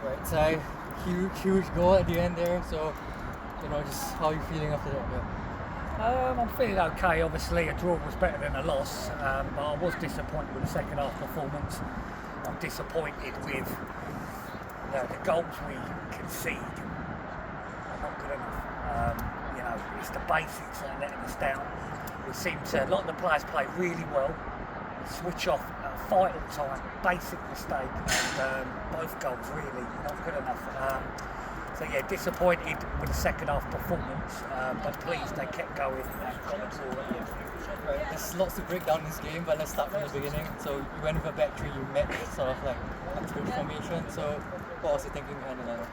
Right, so huge goal at the end there. So, just how are you feeling after that? Yeah. I'm feeling okay. Obviously, a draw was better than a loss, but I was disappointed with the second half performance. I'm disappointed with the goals we concede are not good enough. It's the basics that are letting us down. We seem to, a lot of the players play really well, switch off, fight all the time, basic mistake, and both goals really not good enough. Disappointed with the second half performance, but pleased they kept going and got a draw at the end. Right, there's lots to break down in this game, but let's start from the beginning. So you went with a back three, you met sort of like a good formation. So what was the thinking behind the lineup?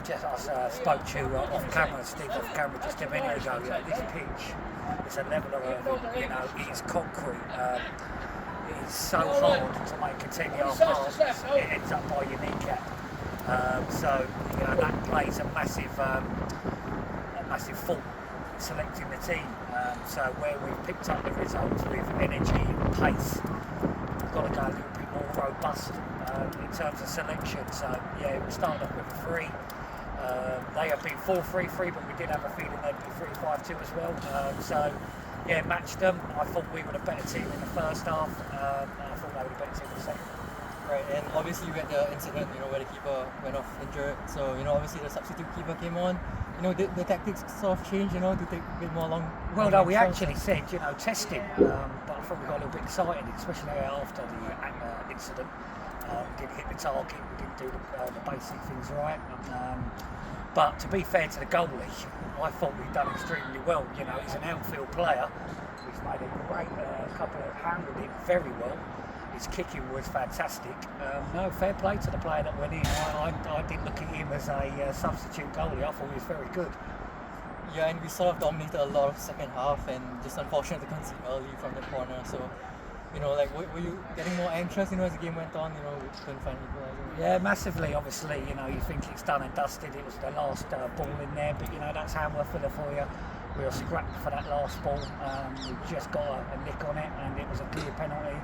I spoke to off camera, Steve off camera just a minute ago. This pitch is a level of it's concrete. It's so hard to make a 10-yard pass. It ends up by your kneecap. That plays a massive fault in selecting the team. So where we've picked up the results with energy and pace, we've got to go a little bit more robust in terms of selection. So we started off with a 3. They have been 4-3-3, but we did have a feeling they'd be 3-5-2 as well. Matched them. I thought we were the better team in the first half. I thought they were the better team in the second. Right, and obviously you had the incident, where the keeper went off injured. So, obviously the substitute keeper came on. The tactics sort of changed, to take a bit more long. Well, no, we actually said, test him. But I thought we got a little bit excited, especially after the incident. We didn't hit the target, we didn't do the basic things right. But to be fair to the goalie, I thought we'd done extremely well. He's an outfield player. He's made a great couple of handled it very well. His kicking was fantastic. Fair play to the player that went in. I didn't look at him as a substitute goalie. I thought he was very good. Yeah, and we sort of dominated a lot of second half, and just unfortunate to concede early from the corner. So, were you getting more anxious, as the game went on? We couldn't find equalizer. Yeah, massively. Obviously, you think it's done and dusted. It was the last ball in there, but that's Hammerford for you. We were scrapped for that last ball. We just got a nick on it, and it was a clear penalty.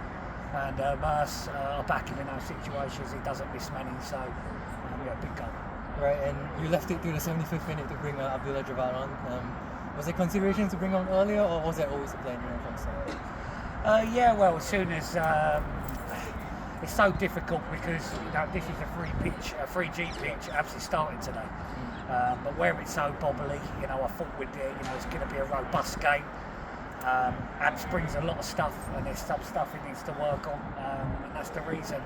And Merce, our backing in those situations, he doesn't miss many, so big goal. Right, and you left it to the 75th minute to bring Abdullah Jabbar on. Was there consideration to bring on earlier, or was that always the plan from start? As soon as it's so difficult because this is a 3G pitch, absolutely starting today. But where it's so bobbly, I thought it's going to be a robust game. Abs brings a lot of stuff, and there's some stuff he needs to work on, and that's the reason.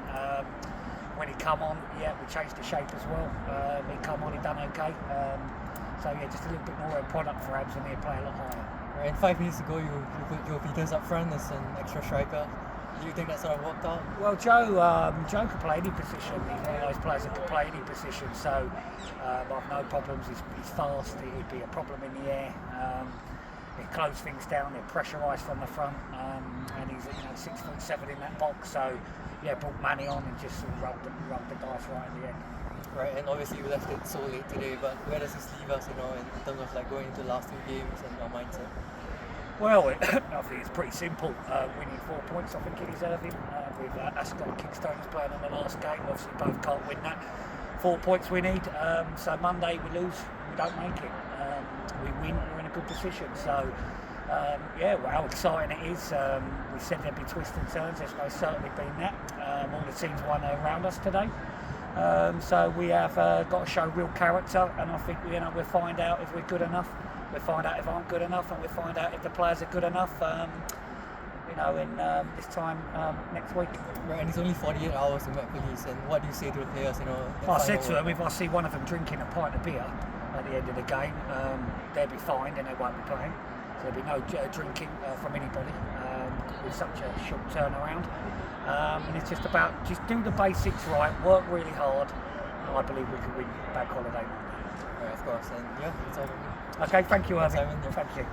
When he come on, we changed the shape as well. He come on, he done okay. Just a little bit more product for Abs, and he'll play a lot higher. Right, and 5 minutes ago, you put Joe Peters up front as an extra striker. Do you think that sort of worked out? Well, Joe can play any position. He's one of those players that can play any position. So I've no problems. He's fast. He'd be a problem in the air. He close things down. They pressurise from the front, and he's 6'7" in that box. So brought Manny on and just rubbed the dice right at the end. Right, and obviously you left it so late today, but where does this leave us, in terms of going into the last 2 games and our mindset? Well, I think it's pretty simple. We need 4 points, I think, in deserving. With Ascot and Kingstoners playing on the last game, obviously both can't win that. 4 points we need. So Monday we lose, we don't make it. We win, we're in a good position. So how exciting it is. We said there'd be twists and turns. There's most certainly been that. All the teams won around us today. So we have got to show real character, and I think we'll find out if we're good enough. We'll find out if I'm good enough, and we'll find out if the players are good enough. In this time next week. Right, and it's only 48 hours to Met Police. And what do you say to the players? I said to them, if I see one of them drinking a pint of beer at the end of the game, they'll be fined and they won't be playing. So there'll be no drinking from anybody with such a short turnaround. And it's just about do the basics right, work really hard. I believe we can win Bank Holiday Monday. Right, of course, and that's all. Okay, thank you, Irving. Simon. Thank you.